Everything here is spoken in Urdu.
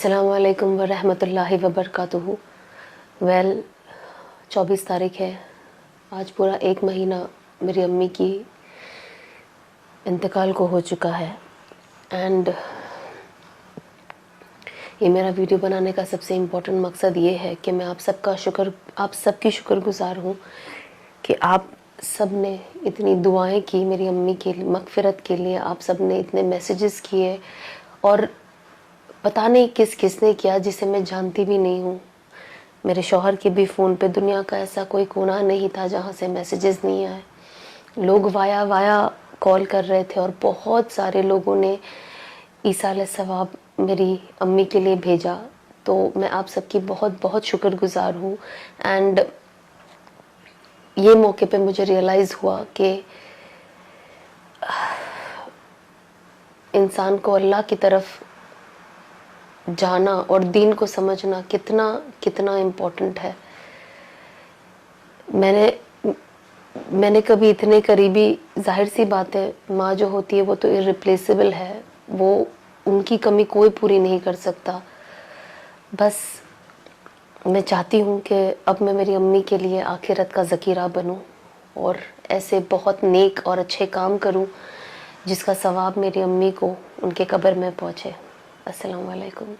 السلام علیکم ورحمۃ اللہ وبرکاتہ۔ 24 تاریخ ہے، آج پورا ایک مہینہ میری امی کی انتقال کو ہو چکا ہے۔ اینڈ یہ میرا ویڈیو بنانے کا سب سے امپورٹنٹ مقصد یہ ہے کہ میں آپ سب کی شکر گزار ہوں کہ آپ سب نے اتنی دعائیں کی میری امی کے مغفرت کے لیے، آپ سب نے اتنے میسیجز کیے، اور پتہ نہیں کس کس نے کیا جسے میں جانتی بھی نہیں ہوں۔ میرے شوہر کے بھی فون پہ دنیا کا ایسا کوئی کونا نہیں تھا جہاں سے میسیجز نہیں آئے۔ لوگ وایا کال کر رہے تھے، اور بہت سارے لوگوں نے ایصال ثواب میری امی کے لیے بھیجا۔ تو میں آپ سب کی بہت بہت شکر گزار ہوں۔ اینڈ یہ موقع پہ مجھے ریئلائز ہوا کہ انسان کو اللہ کی طرف جانا اور دین کو سمجھنا کتنا امپورٹنٹ ہے۔ میں نے کبھی اتنے قریبی، ظاہر سی بات ہے، ماں جو ہوتی ہے وہ تو irreplaceable ہے، وہ ان کی کمی کوئی پوری نہیں کر سکتا۔ بس میں چاہتی ہوں کہ اب میں میری امی کے لیے آخرت کا ذخیرہ بنوں اور ایسے بہت نیک اور اچھے کام کروں جس کا ثواب میری امی کو ان کے قبر میں پہنچے۔ السلام علیکم۔